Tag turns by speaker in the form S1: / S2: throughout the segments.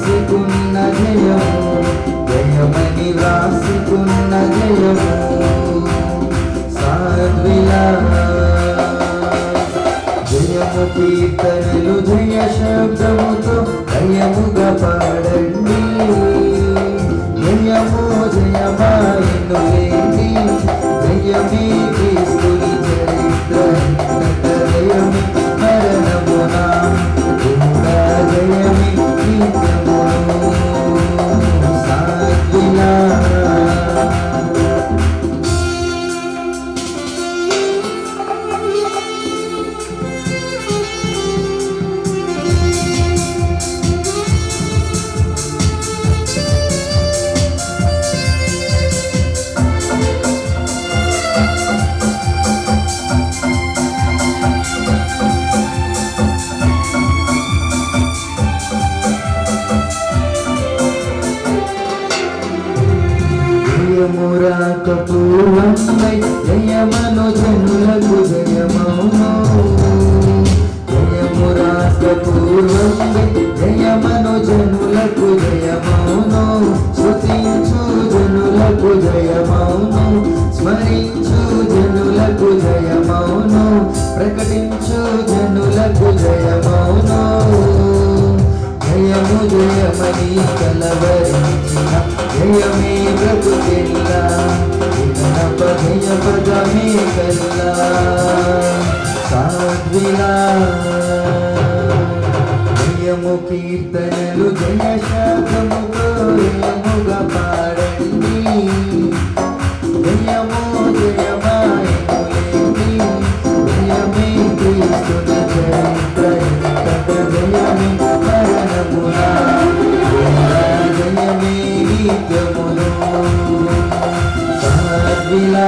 S1: వ్రాసికున్న జయము, జయమని వ్రాసికున్న జయము. సాధ్విలా జయము కీర్తనలు జయ శబ్దముతో జయముగా పాడండి. జయము జయమాయను లేని జయమే క్రీస్తుని చరిత్ర. జయమే మరణమునా కూడా జయమే నిత్యమును. సాధ్విలా జయమురాకపూర్వమై జయమను జనులకు జయమౌను. జయమురాకపూర్వమై జయమను జనులకు జయమౌను. స్తుతించు జనులకు జయమౌను, స్మరించు జనులకు జయమౌను, ప్రకటించు జనులకు జయమౌను. జయము జయమని కలవరించిన జయమే బ్రతుకెల్లా, వినప జయ పదమే కల్లా. సాధ్విలా జయము కీర్తనలు జయ శబ్దముతో జయముగా పాడండి. జయము జయమాయను లేని జయమే క్రీస్తుని చరిత్ర. జయమే మరణమునా జయమే నిత్యమును. సాధ్విలా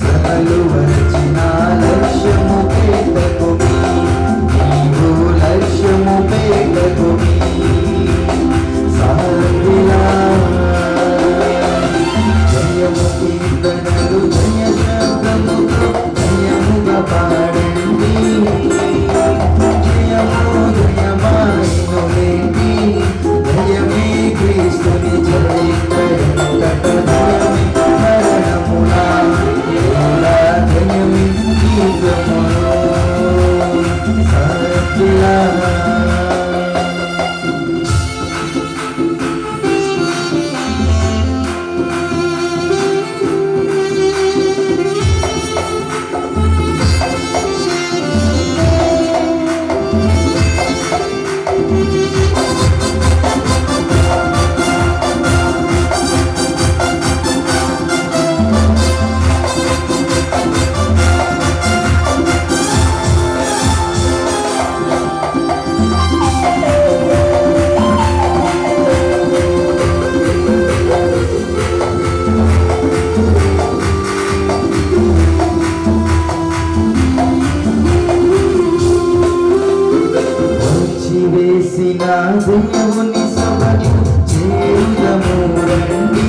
S1: సకలు వచ్చిన లక్ష్యము పేటకు నీవు లక్ష్యము పేటకు. సాధ్విలా జయము కీర్తనలు జయ శబ్దముతో జయముగా పాడండి. జయము జయమాయను లేని జయమే క్రీస్తుని చరిత్ర. జయమే మరణమునా కూడా జయమే నిత్యమును. సాధ్విలా దేవుని సభకు చేరుదము రండి.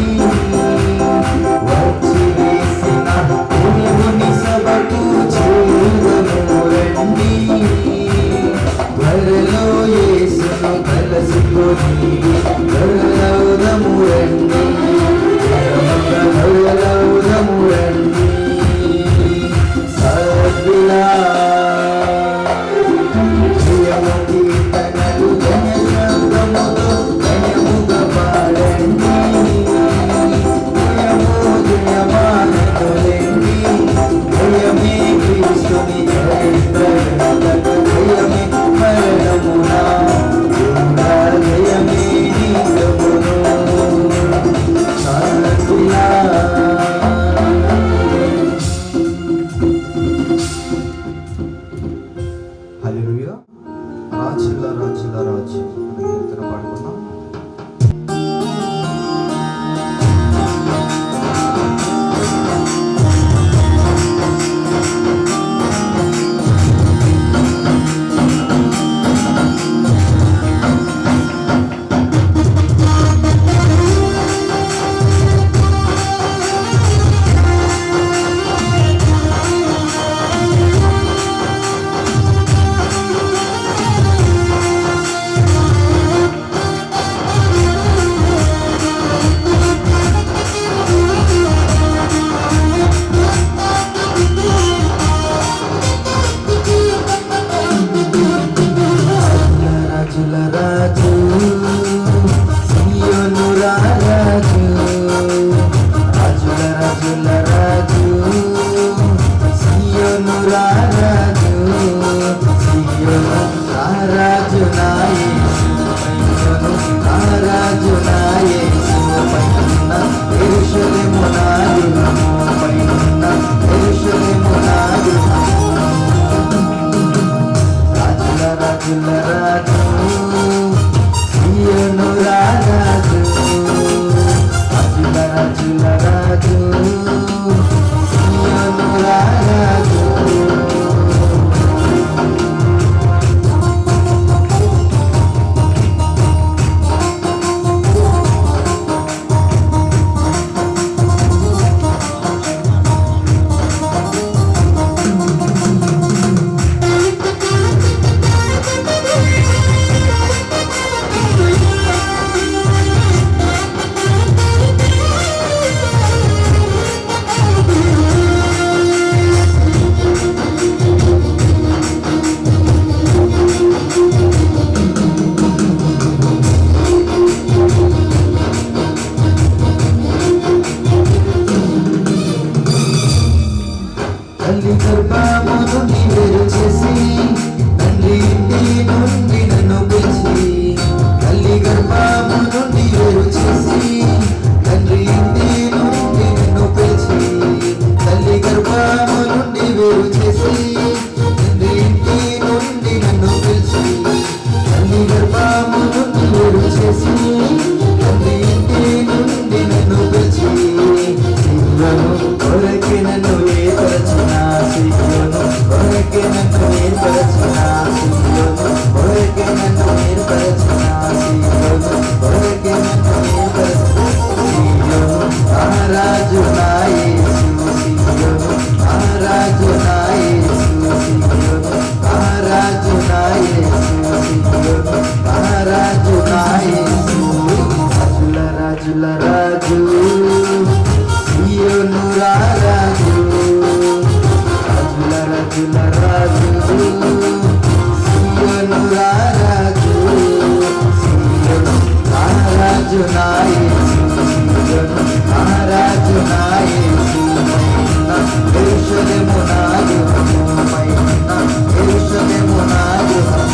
S1: వచ్చి వేసిన దేవుని సభకు చేరుదము రండి. త్వరలో యేసును కలుసుకొని త్వరలౌదము రండి. త్వరలౌదము రండి. సాధ్విలా జయము కీర్తనలు రాజుల రాజుల రాజు అనే కీర్తన పాడుకున్నాం. తల్లి గర్భము నుండి వేరు చేసి తండ్రి ఇంటి నుండి నన్ను పిలిచి, తల్లి గర్భము నుండి వేరు చేసి తండ్రి ఇంటి నుండి నన్ను పిలిచి, తల్లి గర్భము నుండి వేరు చేసి తండ్రి ఇంటి నుండి నన్ను పిలిచి, తల్లి గర్భము నుండి వేరు చేసి తండ్రి ఇంటి నుండి నన్ను పిలిచి, కొరకే నన్ను ఏర్పరచిన సిగ్గును, కొరకే నన్ను ఏర్పరచిన సిగ్గును, కొరకే నన్ను ఏర్పరచిన సిగ్గును, కొరకే నన్ను ఏర్పరచిన సిగ్గును, మహారాజు నా యేసు సిగ్గును, మహారాజు నా యేసు సిగ్గును, మహారాజు నా యేసు సిగ్గును, మహారాజు నా యేసు, రాజుల రాజుల రాజు సియోను రాజు, రాజుల రాజుల రాజు సియోను రాజు, సియోను మహారాజు నా యేసు సియోను మహారాజు నా యేసు, యెరూషలేము నా గృహము, యెరూషలేము నా గృహము.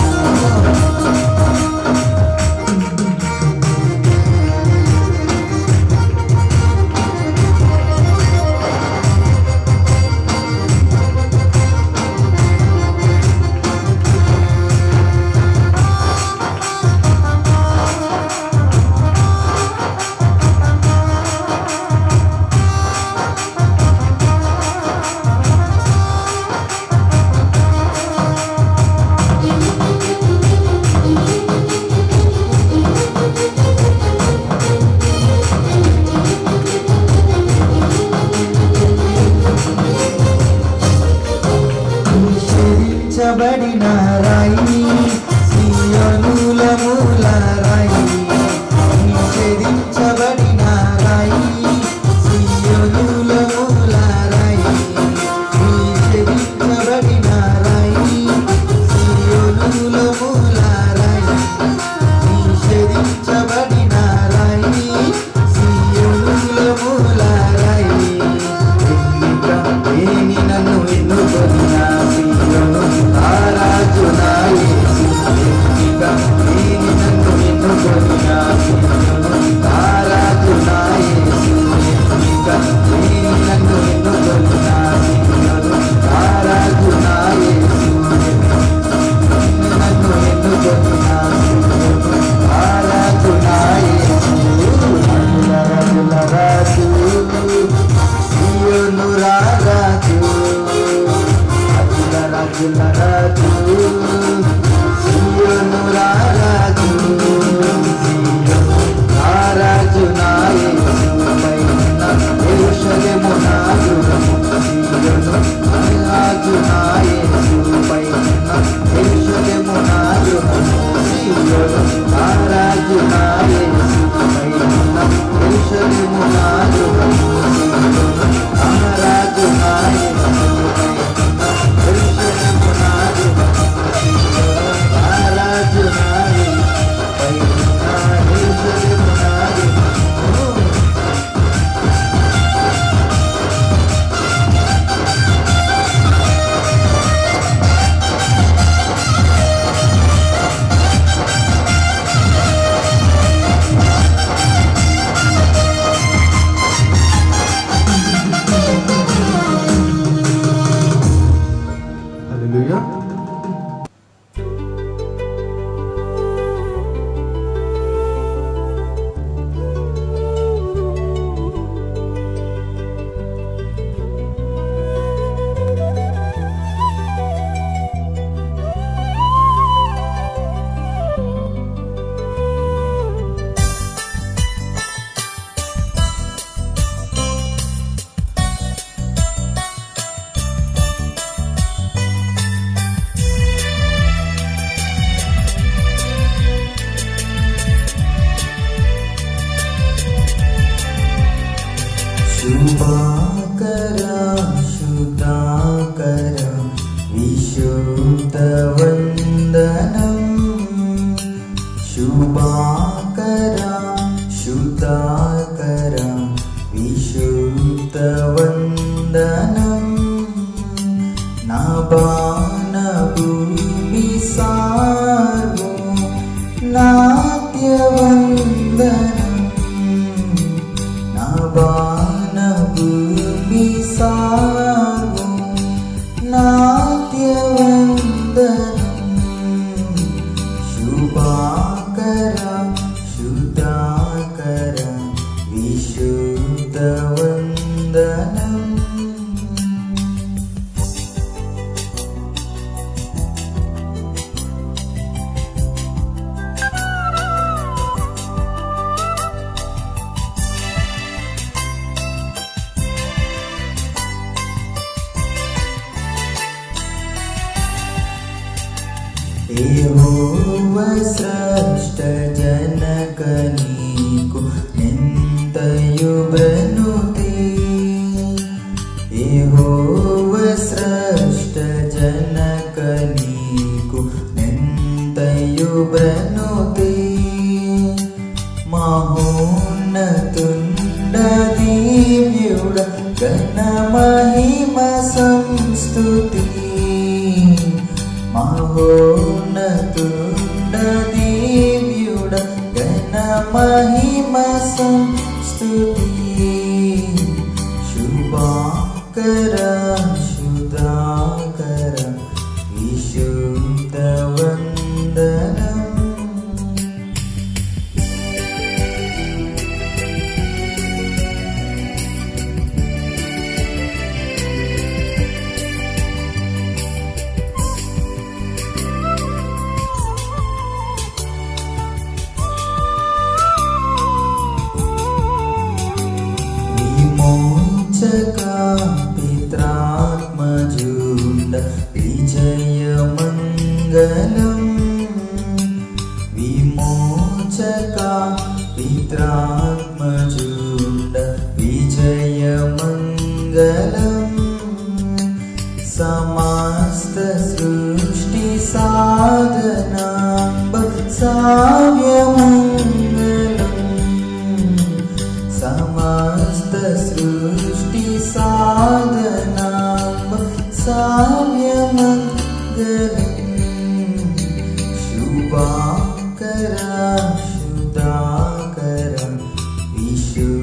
S1: నాట్యవందనం నా బాణ భూమి సార్వం నాట్యవందనం శుభాకర శుద్ధాకర విశుద్ధవందనం యెహోవా శ్రేష్ఠ జనక నీకు ఎంతయు బ్రనుతే యెహోవా శ్రేష్ఠ జనక నీకు ఎంతయు బ్రనుతే మహోన్నతుండ దివ్యుడ ఘన మహిమ సంస్తుతి మహోన్నతుండ దివ్యుడ ఘన మహిమ సంస్తుతి శుభాకర శుద్ధాకర విశుద్ధవందనం పిత్రాత్మజుండ విజయమంగళం విమోచక పిత్రాత్మజుండ విజయమంగళం సమస్త సృష్టి సాధనాంబ సావ్యమంగళం సమస్త సృష్టి సాధనాంబ సావ్యమంగళం శుభాకర శుద్ధాకర విశుద్ధవందనం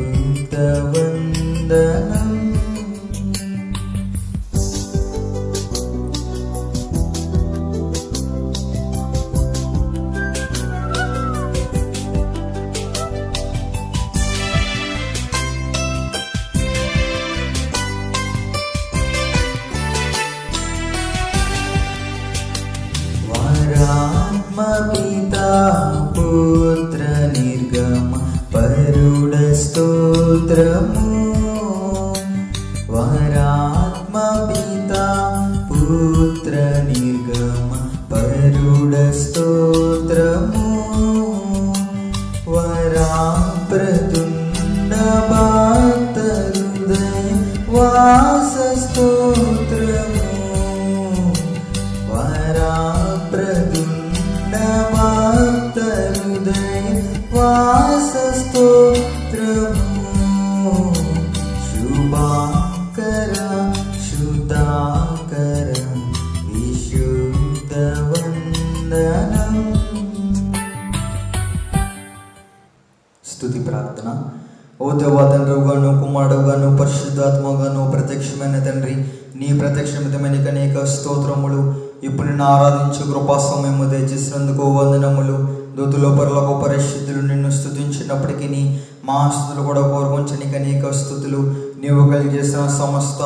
S1: పితా పుత్ర నిర్గమ పరుడ స్తోత్రము వరాత్మ పితా పుత్ర నిర్గమ పరుడ స్తోత్రము వరా ప్రతుండ భక్త హృదయ వాస స్తోత్రము వరా ప్రతుండ భక్త హృదయ వాస స్తోత్రము శుభాకర శుద్ధాకర విశుద్ధవందనం. స్తుతి ప్రార్థన. ఓ దేవా తండ్రిగాను కుమారుడుగాను పరిశుద్ధాత్మగాను ప్రత్యక్షమైన తండ్రి, నీ ప్రత్యక్షమితమైన అనేక స్తోత్రములు. ఇప్పుడు నిన్ను ఆరాధించు కృపా సమయము దయచేసినందుకు వందనములు. దూతులో పరలోక పరిశుద్ధులు నిన్ను స్తుతించినప్పటికీ మా స్తుతులు కూడా కోరుకొంచనికి అనేక స్తుతులు. నీవు కలిగేసిన సమస్త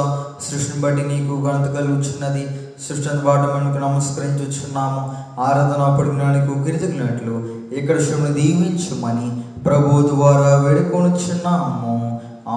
S1: సృష్టిని బట్టి నీకు ఘనత కలుగుచున్నది. సృష్టిని బాట మనకు నమస్కరించుచున్నాము. ఆరాధన పడినానికి కీర్తికినట్లు ఇక్కడ శివుని దీవించుమని ప్రభు ద్వారా వేడుకొనుచున్నాము.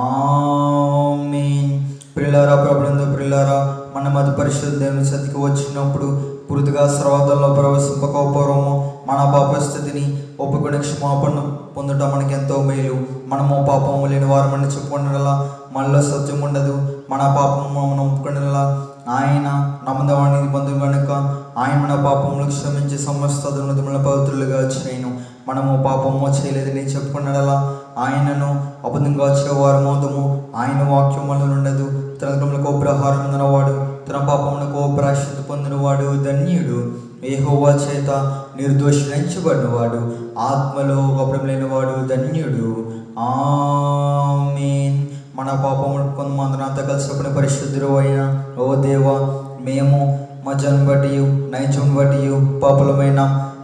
S1: ఆమేన్. ప్రియులారా, ప్రభునందు ప్రియులారా, మన మధ్య పరిశుద్ధ దేవుని సతికి వచ్చినప్పుడు పూర్తిగా సర్వతంలో ప్రవేశింపకపోవడము మన పాప స్థితిని ఒప్పుకొని క్షమాపణ పొందడం మనకి ఎంతో మేలు. మనము పాపము లేని వారమని చెప్పుకునేలా మనలో సత్యం ఉండదు. మన పాపము మనం ఒప్పుకునేలా ఆయన నమ్మదవాణి బంధువు కనుక ఆయన మన పాపములు క్షమించి సమస్త దుర్నదుముల పవిత్రులుగా చేయను. మనము పాపము చేయలేదని చెప్పుకున్నలా ఆయనను అబద్ధంగా వచ్చేవారు మోదము. ఆయన వాక్యములు ఉండదు. తన గమలకు ప్రహారం పొందినవాడు, తన పాపములకు ప్రాయశ్చిత్త పొందినవాడు ధన్యుడు. యెహోవా చేత నిర్దోషించబడినవాడు, ఆత్మలో కపటం లేనివాడు ధన్యుడు. ఆమేన్. మన పాపములు కొంతమందినంతా కలిసినప్పుడు పరిశుద్ధుడు అయిన ఓ దేవా, మేము మా జన్మ బట్టి నైజం బట్టి పాపులమైన,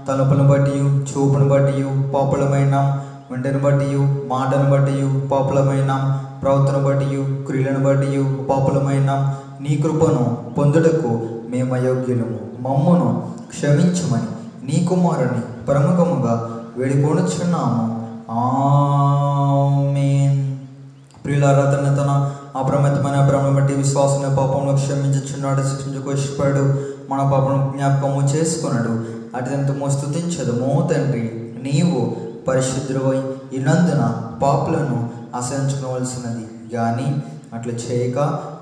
S1: తలుపును బట్టి చూపును బట్టి పాపులమైన, వెంటను బట్టి మాటను బట్టి పాపులమైన, ప్రవర్తన బట్టి క్రియలను బట్టి పాపులమైన, నీ కృపను పొందుటకు మేము అయోగ్యులము. మమ్మును క్షమించమని నీ కుమారుని ప్రముఖముగా వేడుకొనుచున్నాము. ఆమేన్. ప్రియులారా, తన అప్రమత్తమైన భ్రమను బట్టి విశ్వాసమైన పాపంలో క్షమించుచున్నాడు, శిక్షించుకు ఇష్టపడు, మన పాపను జ్ఞాపకము చేసుకున్నాడు. అటుదంతము స్తుతించదము. తండ్రి, నీవు పరిశుద్ధుడవై ఇనందున పాపులను అసహించుకోవలసినది కానీ అట్లు చేయక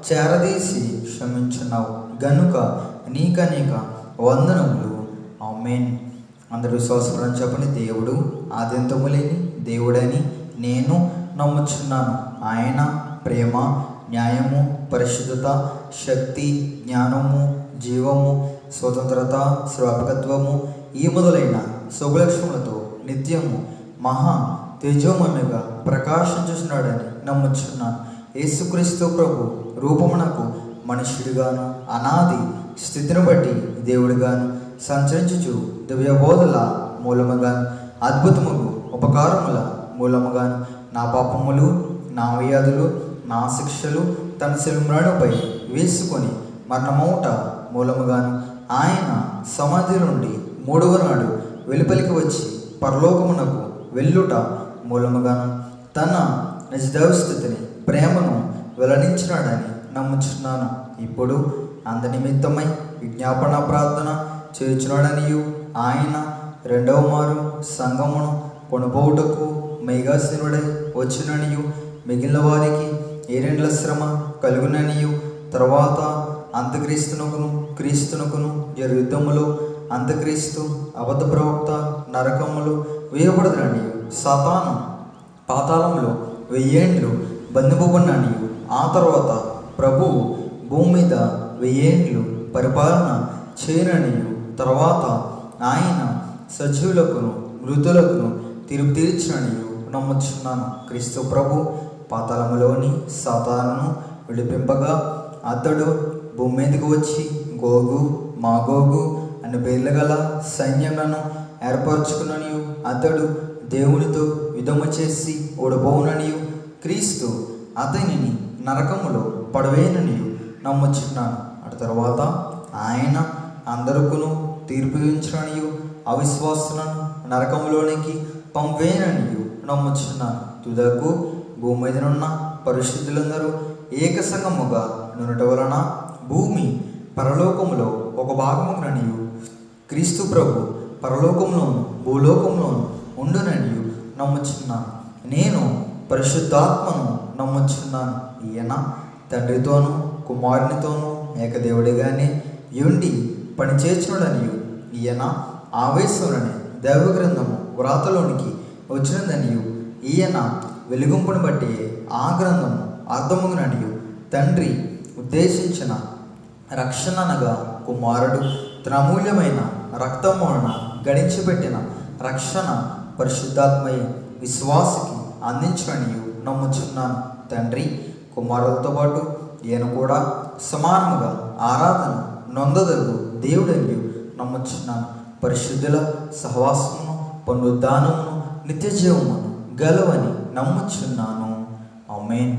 S1: చేరదీసి క్షమించున్నావు గనుక నీకనేక వందనములు. ఆమేన్. అందరూ విశ్వాసపడని చెప్పని, దేవుడు ఆద్యంతము లేని దేవుడని నేను నమ్ముచున్నాను. ఆయన ప్రేమ, న్యాయము, పరిశుద్ధత, శక్తి, జ్ఞానము, జీవము, స్వతంత్రత, స్వాభావికత్వము ఈ మొదలైన శుభలక్షణములతో నిత్యము మహా తేజోమయంగా ప్రకాశించుచున్నాడని నమ్ముచున్నాను. యేసుక్రీస్తు ప్రభు రూపమునకు మనుష్యుడిగాను, అనాది స్థితిని బట్టి దేవుడిగాను, సంచరించుచు దివ్యబోధల మూలముగాను, అద్భుతముగు ఉపకారముల మూలముగాను, నా పాపములు, నా వ్యాధులు, నా శిక్షలు తన శిలుమరణపై వేసుకొని మరణమౌట మూలముగాను, ఆయన సమాధి నుండి మూడవ నాడు వెలుపలికి వచ్చి పరలోకమునకు వెళ్ళుట మూలముగాను, తన నిజదైవస్థితిని ప్రేమను వెల్లడించినాడని నమ్ముచున్నాను. ఇప్పుడు అంద నిమిత్తమై విజ్ఞాపన ప్రార్థన చేయుచున్నాడనియు, ఆయన రెండవ మారు సంగమును కొనుపోవుటకు మేఘాసీనుడై వచ్చిననియు, మిగిలిన వారికి ఏరేండ్ల శ్రమ కలుగుననియు, తర్వాత అంత్యక్రీస్తునకును క్రీస్తునకును జరు యుద్ధములో అంత్యక్రీస్తు అబద్ధ ప్రవక్త నరకములు వేయబడదనియు, సాతాను పాతాళంలో 1000 ఏండ్లు బంధింపబడిననియు, ఆ తర్వాత ప్రభువు భూమి మీద 1000 ఏండ్లు పరిపాలన చేయననియు, తర్వాత ఆయన సజీవులకును మృతులకును తీర్పు తీర్చిననియు నమ్ముచున్నాను. క్రీస్తు ప్రభు పాతాళములోని సాతానును విడిపింపగా అతడు భూమి మీదకు వచ్చి గోగు మాగోగు అనే పేర్లు గల సైన్యములను ఏర్పరచుకున్ననియు, అతడు దేవునితో యుద్ధము చేసి ఓడిపోవుననియు, క్రీస్తు అతనిని నరకములో పడవేయననియు నమ్ముచున్నాను. అటు తర్వాత ఆయన అందరికును తీర్పు ఇచ్చుననియు, అవిశ్వాసులను నరకములోనికి పంపేయననియు నమ్ముచున్నాను. తుదకు భూమి మీదనున్న పరిశుద్ధులందరూ ఏక సంగముగా నునుట వలన భూమి పరలోకములో ఒక భాగముననియు, క్రీస్తు ప్రభు పరలోకంలోను భూలోకంలోను ఉండుననియు నమ్ముచున్నాను. నేను పరిశుద్ధాత్మను నమ్ముచున్నాను. ఈయన తండ్రితోనూ కుమారునితోనూ ఏకదేవుడిగానే యుండి పనిచేర్చుడనియు, ఈయన ఆవేశంలోని దైవ గ్రంథము వ్రాతలోనికి వచ్చినదనియు, ఈయన వెలుగుంపును బట్టి ఆ గ్రంథము అర్థమగుననియు, తండ్రి ఉద్దేశించిన రక్షణ అనగా కుమారుడు తన అమూల్యమైన రక్తము వలన గడించిపెట్టిన రక్షణ పరిశుద్ధాత్మయ విశ్వాసికి అందించనియు నమ్ముచున్నాను. తండ్రి కుమారులతో పాటు ఈయన కూడా సమానముగా ఆరాధన నొందదగు దేవుడనియు నమ్ముచున్నాను. పరిశుద్ధుల సహవాసమును పునరుద్ధానమును నిత్య జీవమును గలవని నమ్ముచున్నాను. ఆమేన్.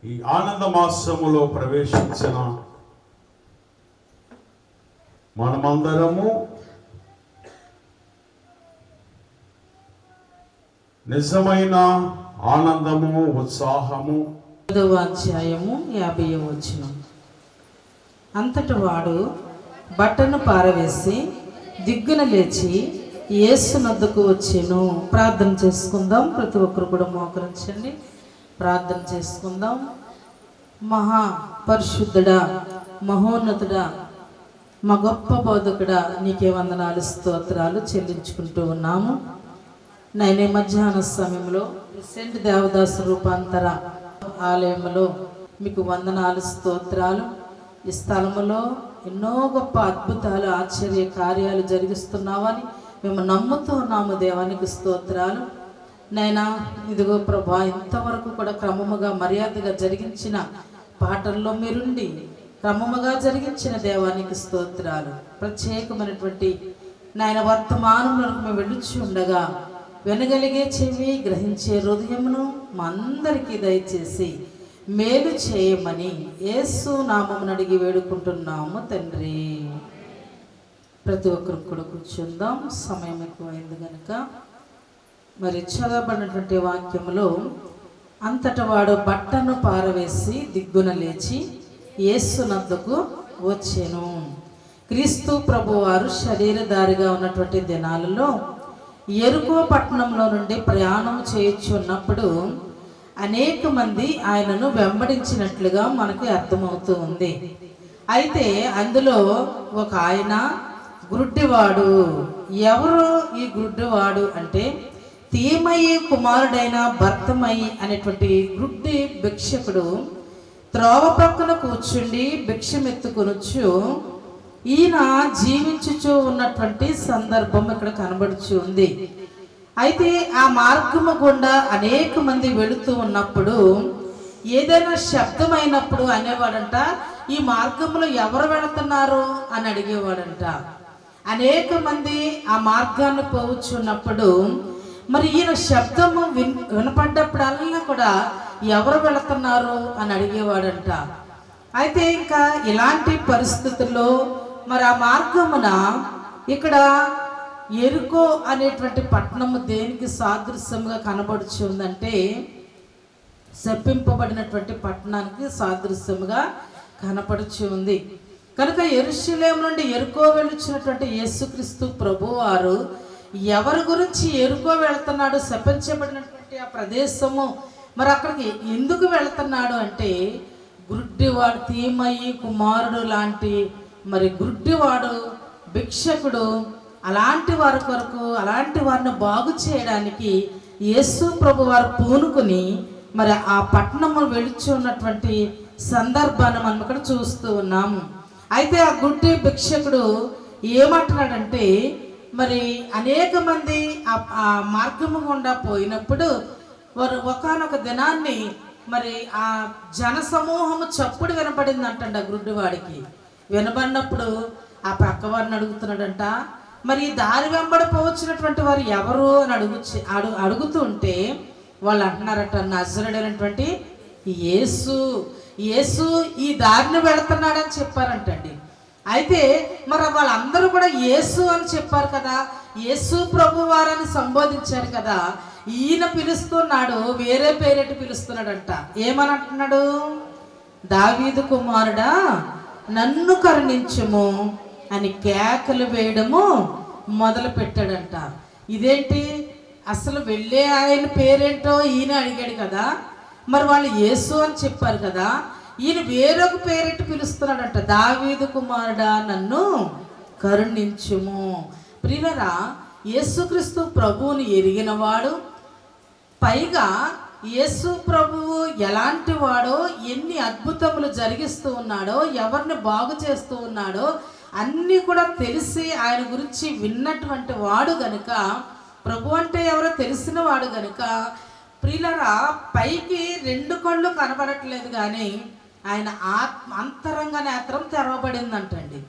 S2: ఈ ఆనంద మాసములో ప్రవేశించిన మనమందరము నిజమైన ఆనందము, ఉత్సాహము.
S3: 5వ అధ్యాయము 50వ వచనం. అంతటి వాడు బట్టను పారవేసి దిగ్గున లేచి యేసు నద్దకు వచ్చెను. ప్రార్థన చేసుకుందాం. ప్రతి ఒక్కరు కూడా మోకరించండి, ప్రార్థన చేసుకుందాం. మహా పరిశుద్ధుడా, మహోన్నతుడా, మా గొప్ప బోధకుడా, నీకే వందనాలు స్తోత్రాలు చెల్లించుకుంటూ ఉన్నాము. నైనే మధ్యాహ్న సమయంలో సెంట్ దేవదాసు రూపాంతర ఆలయంలో మీకు వందనాలు స్తోత్రాలు. ఈ స్థలములో ఎన్నో గొప్ప అద్భుతాలు, ఆశ్చర్య కార్యాలు జరిగిస్తున్నావని మేము నమ్ముతూ ఉన్నాము. దేవానికి స్తోత్రాలు. నైనా ఇదిగో ప్రభా, ఇంతవరకు కూడా క్రమముగా మర్యాదగా జరిగించిన పాటల్లో మీరుండి క్రమముగా జరిగించిన దేవానికి స్తోత్రాలు. ప్రత్యేకమైనటువంటి నాయన వర్తమానంలోకి మేము వెళ్ళుచు ఉండగా వినగలిగే చెవి, గ్రహించే హృదయమును మా అందరికీ దయచేసి మేలు చేయమని యేసు నామమున అడిగి వేడుకుంటున్నాము తండ్రి. ప్రతి ఒక్కరు కూడా కూర్చుందాం, సమయం ఎక్కువైంది కనుక. మరి చదవబడినటువంటి వాక్యములో, అంతటా వాడు బట్టను పారవేసి దిగ్గున లేచి యేసునద్దకు వచ్చెను. క్రీస్తు ప్రభువారు శరీరధారిగా ఉన్నటువంటి దినాలలో యెరికో పట్టణంలో నుండి ప్రయాణం చేయుచున్నప్పుడు అనేక మంది ఆయనను వెంబడించినట్లుగా మనకి అర్థమవుతూ ఉంది. అయితే అందులో ఒక ఆయన గుడ్డివాడు. ఎవరు ఈ గుడ్డివాడు అంటే, తీమయి కుమారుడైన భర్తమయి అనేటువంటి గుడ్డి భిక్షకుడు త్రోవ పక్కన కూర్చుండి భిక్షమెత్తుకొనొచ్చు ఈయన జీవించుచూ ఉన్నటువంటి సందర్భం ఇక్కడ కనబడుచు ఉంది. అయితే ఆ మార్గము గుండా అనేక మంది వెళుతూ ఉన్నప్పుడు ఏదైనా శబ్దం అయినప్పుడు అనేవాడంట, ఈ మార్గంలో ఎవరు వెళుతున్నారు అని అడిగేవాడంట. అనేక మంది ఆ మార్గాన్ని పోవచ్చున్నప్పుడు మరి ఈయన శబ్దము వినపడ్డప్పుడల్లా కూడా ఎవరు వెళుతున్నారు అని అడిగేవాడంట. అయితే ఇంకా ఇలాంటి పరిస్థితుల్లో మరి ఆ మార్గమున ఇక్కడ యెరికో అనేటువంటి పట్టణము దేనికి సాదృశ్యంగా కనబడుచుందంటే, శపింపబడినటువంటి పట్టణానికి సాదృశ్యముగా కనపడుచు ఉంది. కనుక యెరూషలేము నుండి యెరికో వెళ్ళుచున్నటువంటి యేసుక్రీస్తు ప్రభువారు ఎవరి గురించి యెరికో వెళుతున్నాడు, శపించబడినటువంటి ఆ ప్రదేశము, మరి అక్కడికి ఎందుకు వెళుతున్నాడు అంటే, గుడ్డివాడు తీమయి కుమారుడు లాంటి మరి గుడ్డివాడు భిక్షకుడు అలాంటి వారి కొరకు, అలాంటి వారిని బాగు చేయడానికి యేసు ప్రభు వారు పూనుకుని మరి ఆ పట్టణము వెళుచు ఉన్నటువంటి సందర్భాన్ని మనం ఇక్కడ చూస్తూ ఉన్నాము. అయితే ఆ గుడ్డి భిక్షకుడు ఏమంటున్నాడంటే, మరి అనేక మంది ఆ మార్గము గుండా పోయినప్పుడు వారు ఒకానొక దినాన్ని మరి ఆ జన సమూహము చప్పుడు వినపడింది అంటండి ఆ గుడ్డివాడికి. వినబడినప్పుడు ఆ ప్రక్క వారిని అడుగుతున్నాడంట, మరి దారి వెంబడి పోవచ్చినటువంటి వారు ఎవరు అని అడుగుతుంటే వాళ్ళు అంటున్నారట, నజరేయుడైనటువంటి యేసు, యేసు ఈ దారిని వెళుతున్నాడని చెప్పారంటండి. అయితే మరి వాళ్ళందరూ కూడా యేసు అని చెప్పారు కదా, యేసు ప్రభు వారని సంబోధించారు కదా. ఈయన పిలుస్తున్నాడు, వేరే పేరెట్టి పిలుస్తున్నాడంట. ఏమని అంటున్నాడు? దావీదు కుమారుడా నన్ను కరుణించుము అని కేకలు వేయడము మొదలు పెట్టాడంట. ఇదేంటి, అసలు వెళ్ళే ఆయన పేరేంటో ఈయన అడిగాడు కదా, మరి వాళ్ళు యేసు అని చెప్పారు కదా, ఈయన వేరొక పేరెట్టి పిలుస్తున్నాడంట, దావీదు కుమారుడా నన్ను కరుణించుము. ప్రియులరా, యేసుక్రీస్తు ప్రభువుని ఎరిగినవాడు, పైగా యేసు ప్రభువు ఎలాంటి వాడో, ఎన్ని అద్భుతములు జరిగిస్తూ ఉన్నాడో, ఎవరిని బాగు చేస్తూ ఉన్నాడో అన్నీ కూడా తెలిసి ఆయన గురించి విన్నటువంటి వాడు గనుక, ప్రభు అంటే ఎవరో తెలిసిన వాడు గనుక, ప్రియులరా పైకి రెండు కళ్ళు కనబడట్లేదు కానీ ఆయన అంతరంగ నేత్రం తెరవబడిందంటండి.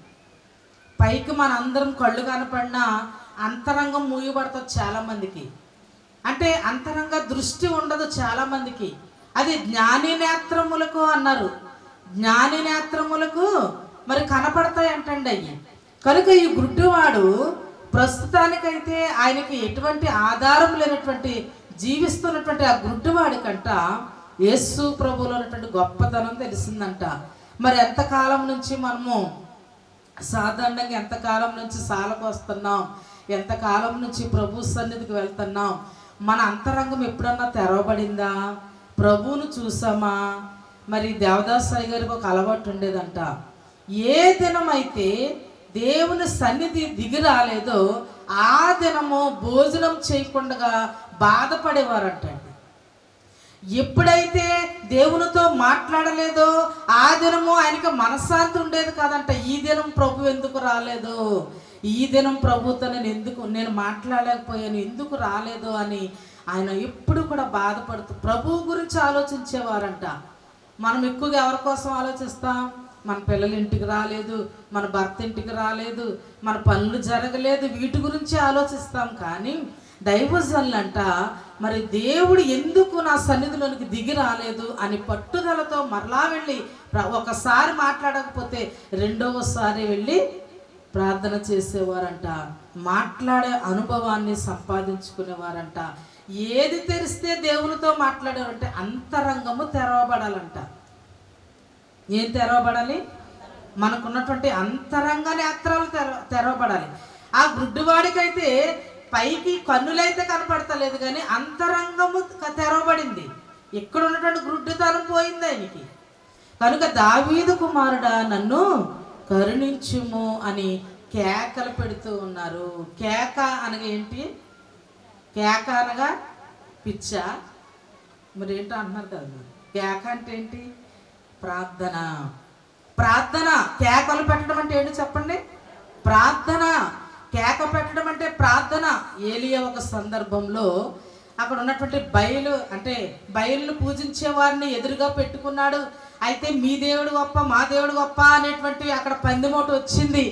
S3: పైకి మన అందరం కళ్ళు కనపడినా అంతరంగం మూయబడుతుంది చాలామందికి. అంటే అంతరంగ దృష్టి ఉండదు చాలామందికి. అది జ్ఞాని నేత్రములకు అన్నారు, జ్ఞాని నేత్రములకు మరి కనపడతాయి అంటండి అయ్యి. కనుక ఈ గుడ్డివాడు ప్రస్తుతానికైతే ఆయనకి ఎటువంటి ఆధారం లేనటువంటి జీవిస్తున్నటువంటి ఆ గుడ్డివాడి కంట యేసు ప్రభువులో ఉన్నటువంటి గొప్పతనం తెలిసిందంట. మరి ఎంతకాలం నుంచి మనము సాధారణంగా ఎంతకాలం నుంచి సాలకు వస్తున్నాం, ఎంతకాలం నుంచి ప్రభు సన్నిధికి వెళ్తున్నాం, మన అంతరంగం ఎప్పుడన్నా తెరవబడిందా? ప్రభువును చూసామా? మరి దేవదాసాయి గారికి ఒక అలవాటు ఉండేదంట, ఏ దినమైతే దేవుని సన్నిధి దిగి రాలేదో ఆ దినము భోజనం చేయకుండా బాధపడేవారంటండి. ఎప్పుడైతే దేవునితో మాట్లాడలేదో ఆ దినము ఆయనకి మనశ్శాంతి ఉండేది కాదంట. ఈ దినం ప్రభు ఎందుకు రాలేదు, ఈ దినం ప్రభుతో నేను మాట్లాడలేకపోయాను, ఎందుకు రాలేదు అని ఆయన ఎప్పుడు కూడా బాధపడుతూ ప్రభువు గురించి ఆలోచించేవారంట. మనం ఎక్కువగా ఎవరి కోసం ఆలోచిస్తాం? మన పిల్లలు ఇంటికి రాలేదు, మన భర్త ఇంటికి రాలేదు, మన పనులు జరగలేదు, వీటి గురించి ఆలోచిస్తాం. కానీ దైవజనులంట మరి దేవుడు ఎందుకు నా సన్నిధిలోనికి దిగి రాలేదు అని పట్టుదలతో మరలా వెళ్ళి ఒకసారి మాట్లాడకపోతే రెండవసారి వెళ్ళి ప్రార్థన చేసేవారంట. మాట్లాడే అనుభవాన్ని సంపాదించుకునేవారంట. ఏది తెరిస్తే దేవునితో మాట్లాడేవారంటే అంతరంగము తెరవబడాలంట. ఏం తెరవబడాలి? మనకున్నటువంటి అంతరంగ నేత్రాలు తెరవబడాలి. ఆ గుడ్డివాడికైతే పైకి కన్నులైతే కనపడతలేదు కానీ అంతరంగము తెరవబడింది. ఇక్కడ ఉన్నటువంటి గుడ్డితనం పోయింది ఆయనకి. కనుక దావీదు కుమారుడా నన్ను కరుణించుము అని కేకలు పెడుతూ ఉన్నారు. కేక అనగా ఏంటి? కేక అనగా పిచ్చ. మరి ఏంటో అంటున్నారు కదా మీరు. కేక అంటే ఏంటి? ప్రార్థన. ప్రార్థన. కేకలు పెట్టడం అంటే ఏంటి చెప్పండి? ప్రార్థన. కేక పెట్టడం అంటే ప్రార్థన. ఏలియా ఒక సందర్భంలో అక్కడ ఉన్నటువంటి బయలును పూజించే వారిని ఎదురుగా పెట్టుకున్నాడు. అయితే మీ దేవుడు గొప్ప, మా దేవుడు గొప్ప అనేటువంటి అక్కడ పందెమోటు వచ్చింది.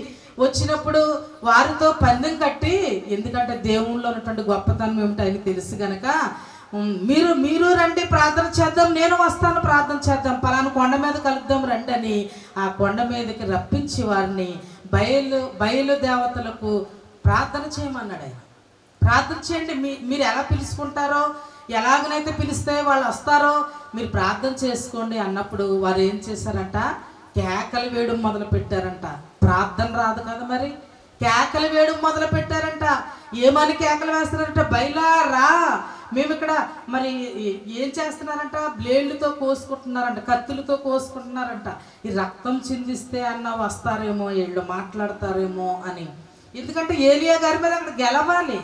S3: వచ్చినప్పుడు వారితో పందెం కట్టి, ఎందుకంటే దేవుళ్ళలో ఉన్నటువంటి గొప్పతనం ఏమిటో ఆయనకి తెలుసు కనుక, మీరు రండి ప్రార్థన చేద్దాం, నేను వస్తాను ప్రార్థన చేద్దాం, పలానా కొండ మీద కలుద్దాం రండి అని ఆ కొండ మీదకి రప్పించి వారిని బయలు దేవతలకు ప్రార్థన చేయమన్నాడు ఆయన. ప్రార్థన చేయండి, మీరు ఎలా పిలుచుకుంటారో, ఎలాగనైతే పిలిస్తే వాళ్ళు వస్తారో మీరు ప్రార్థన చేసుకోండి అన్నప్పుడు వారు ఏం చేశారంట? కేకలు వేయడం మొదలు పెట్టారంట. ప్రార్థన రాదు కదా మరి, కేకలు వేయడం మొదలు పెట్టారంట. ఏమని కేకలు వేస్తున్నారంట? బయలా రా, మేము ఇక్కడ మరి ఏం చేస్తున్నారంట? బ్లేడ్లతో కోసుకుంటున్నారంట, కత్తులతో కోసుకుంటున్నారంట. ఈ రక్తం చిందిస్తే అన్న వస్తారేమో, వీళ్ళు మాట్లాడతారేమో అని. ఎందుకంటే ఏలియా గారి మీద అక్కడ గెలవాలి.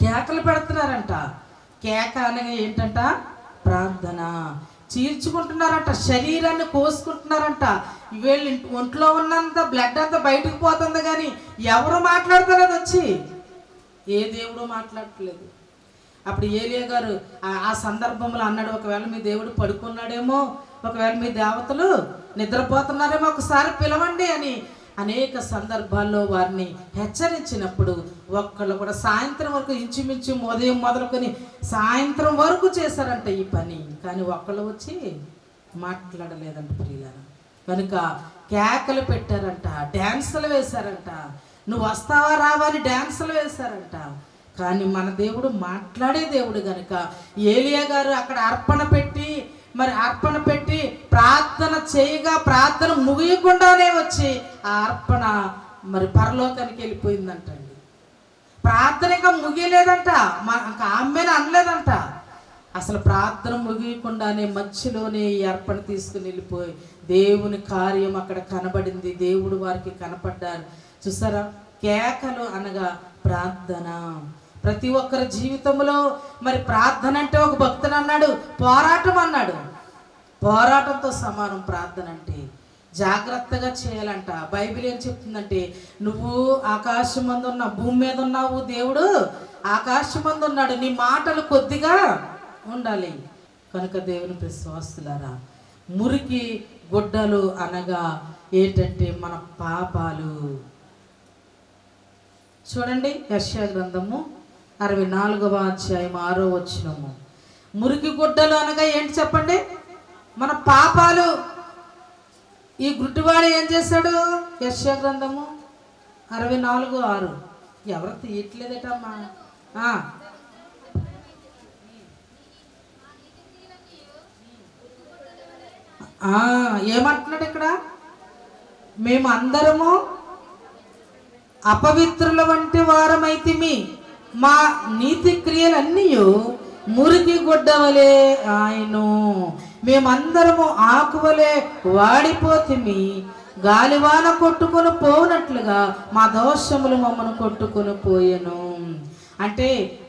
S3: కేకలు పెడుతున్నారంట. కేక అనగా ఏంటంట? ప్రార్థన. చీల్చుకుంటున్నారంట, శరీరాన్ని కోసుకుంటున్నారంట. వీళ్ళు ఒంట్లో ఉన్నంత బ్లడ్ అంతా బయటకు పోతుంది కానీ ఎవరు మాట్లాడతలేదు వచ్చి. ఏ దేవుడు మాట్లాడట్లేదు. అప్పుడు ఏలియా గారు ఆ సందర్భంలో అన్నాడు, ఒకవేళ మీ దేవుడు పడుకున్నాడేమో, ఒకవేళ మీ దేవతలు నిద్రపోతున్నారేమో, ఒకసారి పిలవండి అని అనేక సందర్భాల్లో వారిని హెచ్చరించినప్పుడు ఒక్కళ్ళు కూడా సాయంత్రం వరకు ఇంచుమించు ఉదయం మొదలుకొని సాయంత్రం వరకు చేశారంట ఈ పని. కానీ ఒక్కళ్ళు వచ్చి మాట్లాడలేదంట ప్రియులారా. కనుక కేకలు పెట్టారంట, డ్యాన్సులు వేశారంట, నువ్వు వస్తావా రావా అని డ్యాన్సులు వేశారంట. కానీ మన దేవుడు మాట్లాడే దేవుడు కనుక ఏలియా గారు అక్కడ అర్పణ పెట్టి ప్రార్థన చేయగా ప్రార్థన ముగియకుండానే వచ్చి ఆ అర్పణ మరి పరలోకానికి వెళ్ళిపోయిందంటండి. ప్రార్థన ఇంకా ముగియలేదంట, ఇంకా ఆమెను అనలేదంట. అసలు ప్రార్థన ముగియకుండానే మధ్యలోనే ఈ అర్పణ తీసుకుని వెళ్ళిపోయి దేవుని కార్యం అక్కడ కనబడింది. దేవుడు వారికి కనపడ్డారు. చూసారా? కేకలు అనగా ప్రార్థన. ప్రతి ఒక్కరి జీవితంలో మరి ప్రార్థన అంటే ఒక భక్తుడు అన్నాడు, పోరాటం అన్నాడు. పోరాటంతో సమానం ప్రార్థన అంటే. జాగ్రత్తగా చేయాలంట. బైబిల్ ఏం చెప్తుందంటే, నువ్వు ఆకాశం మందు ఉన్న భూమి మీద ఉన్నావు, దేవుడు ఆకాశం మందు ఉన్నాడు, నీ మాటలు కొద్దిగా ఉండాలి. కనుక దేవుని విశ్వాసులారా, మురికి గుడ్డలు అనగా ఏంటంటే మన పాపాలు. చూడండి, యెషయా గ్రంథము 64వ అధ్యాయం 6వ వచనము. మురికి గుడ్డలు అనగా ఏంటి చెప్పండి? మన పాపాలు. ఈ గుడ్డివాడు ఏం చేశాడు? యెషయా గ్రంథము 64:6. ఎవరు తీయట్లేదటమ్మా? ఏమంటున్నాడు ఇక్కడ? మేము అందరము అపవిత్రుల వంటి వారమైతిమి, మా నీతి క్రియలన్నీ మురికి గుడ్డవలే ఆయను, మేమందరము ఆకువలే వాడిపోతిమి, గాలివాన కొట్టుకొని పోనట్లుగా మా దోషములు మమ్మను కొట్టుకొని పోయెను. అంటే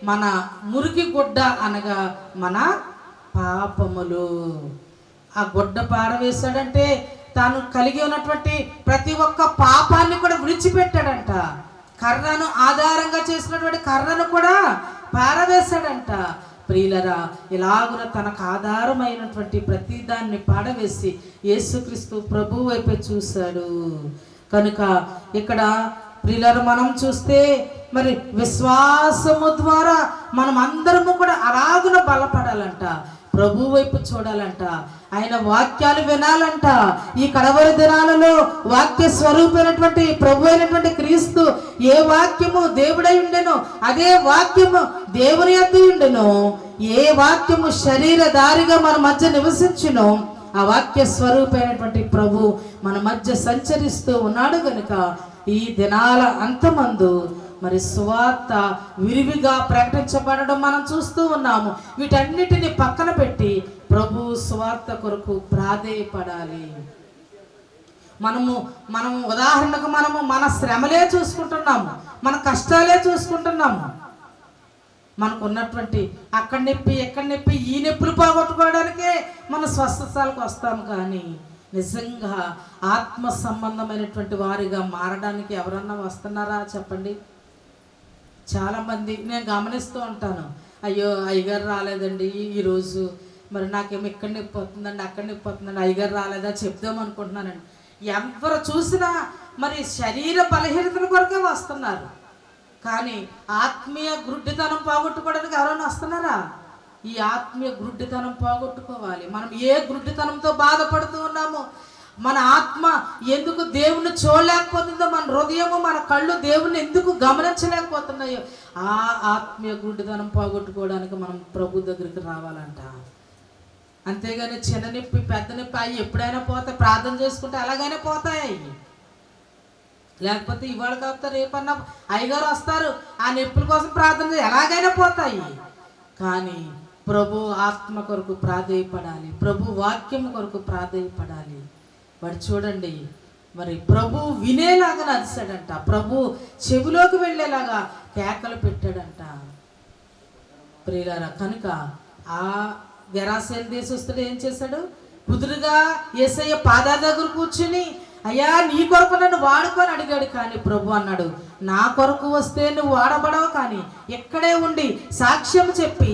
S3: మన మురికి గుడ్డ అనగా మన పాపములు. ఆ గుడ్డ పారవేశాడంటే తాను కలిగి ఉన్నటువంటి ప్రతి ఒక్క పాపాన్ని కూడా విడిచిపెట్టాడంట. కర్రను ఆధారంగా చేసినటువంటి కర్రను కూడా పారవేశాడంట. ప్రియులరా, ఇలాగున తనకు ఆధారమైనటువంటి ప్రతి దాన్ని పాడవేసి యేసుక్రీస్తు ప్రభు వైపే చూశాడు. కనుక ఇక్కడ ప్రియులరా మనం చూస్తే మరి విశ్వాసము ద్వారా మనం అందరము కూడా అలాగున బలపడాలంట, ప్రభు వైపు చూడాలంట, ఆయన వాక్యాలు వినాలంట. ఈ కడవరి దినాలలో వాక్య స్వరూపమైనటువంటి ప్రభు అయినటువంటి క్రీస్తు ఏ వాక్యము దేవుడై ఉండెనో అదే వాక్యము దేవుని యొద్ద ఉండెను. ఏ వాక్యము శరీరధారిగా మన మధ్య నివసించునో ఆ వాక్య స్వరూపమైనటువంటి ప్రభు మన మధ్య సంచరిస్తూ ఉన్నాడు. గనుక ఈ దినాల అంతమందు మరి సువార్త విరివిగా ప్రకటించబడడం మనం చూస్తూ ఉన్నాము. వీటన్నిటిని పక్కన పెట్టి ప్రభు సువార్త కొరకు ప్రాధేయపడాలి. మనము ఉదాహరణకు మన శ్రమలే చూసుకుంటున్నాము, మన కష్టాలే చూసుకుంటున్నాము. మనకు ఉన్నటువంటి అక్కడ నొప్పి ఎక్కడ నొప్పి ఈ నొప్పులు పోగొట్టుకోవడానికే మన స్వస్థతలకు వస్తాము. కానీ నిజంగా ఆత్మ సంబంధమైనటువంటి వారిగా మారడానికి ఎవరన్నా వస్తున్నారా చెప్పండి? చాలామంది నేను గమనిస్తూ ఉంటాను, అయ్యో అయ్యగారు రాలేదండి ఈరోజు, మరి నాకేమో ఇక్కడ నొప్పి వస్తుందండి, అక్కడ నొప్పి వస్తుందండి, అయ్యగారు రాలేదా చెప్దాం అనుకుంటున్నానండి. ఎవరు చూసినా మరి శరీర బలహీనతల కొరకే వస్తున్నారు. కానీ ఆత్మీయ గుడ్డితనం పోగొట్టుకోవడానికి ఎవరైనా వస్తున్నారా? ఈ ఆత్మీయ గుడ్డితనం పోగొట్టుకోవాలి. మనం ఏ గుడ్డితనంతో బాధపడుతూ ఉన్నామో, మన ఆత్మ ఎందుకు దేవుణ్ణి చూడలేకపోతుందో, మన హృదయము మన కళ్ళు దేవుణ్ణి ఎందుకు గమనించలేకపోతున్నాయో, ఆ ఆత్మీయ గుడ్డితనం పోగొట్టుకోవడానికి మనం ప్రభు దగ్గరికి రావాలంట. అంతేగాని చిన్న నొప్పి పెద్ద నొప్పి అవి ఎప్పుడైనా పోతాయి, ప్రార్థన చేసుకుంటే అలాగైనా పోతాయి. లేకపోతే ఇవాళ కాకపోతే రేపన్నా అయ్యగారు వస్తారు, ఆ నొప్పుల కోసం ప్రార్థన ఎలాగైనా పోతాయి. కానీ ప్రభు ఆత్మ కొరకు ప్రాధేయపడాలి, ప్రభు వాక్యం కొరకు ప్రాధేయపడాలి. వాడు చూడండి, మరి ప్రభు వినేలాగా నడిచాడంట, ప్రభు చెవిలోకి వెళ్ళేలాగా కేకలు పెట్టాడంట. ప్రియులారా, కనుక ఆ గెరాసేలు దేశస్తుడు ఏం చేశాడు? కుదురుగా యేసయ్య పాదాల దగ్గర కూర్చుని, అయ్యా నీ కొరకు నన్ను వాడుకొని అడిగాడు. కానీ ప్రభు అన్నాడు, నా కొరకు వస్తే నువ్వు వాడబడవు, కానీ ఎక్కడే ఉండి సాక్ష్యం చెప్పి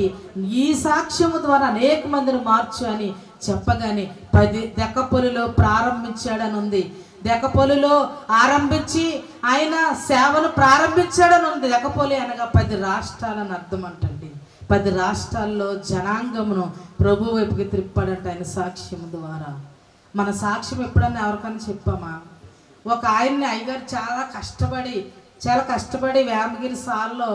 S3: ఈ సాక్ష్యము ద్వారా అనేక మందిని మార్చు అని చెప్పగానే 10 దెక్కపొలిలో ప్రారంభించాడని ఉంది. దెక్కపొలిలో ఆరంభించి ఆయన సేవను ప్రారంభించాడని ఉంది. దెక్కపొలి అనగా 10 రాష్ట్రాలని అర్థం అంటండి. 10 రాష్ట్రాల్లో జనాంగమును ప్రభు వైపుకి త్రిప్పాడంట ఆయన సాక్ష్యం ద్వారా. మన సాక్ష్యం ఎప్పుడన్నా ఎవరికైనా చెప్పామా? ఒక ఆయన్ని అయ్యగారు చాలా కష్టపడి వేమగిరి సాల్లో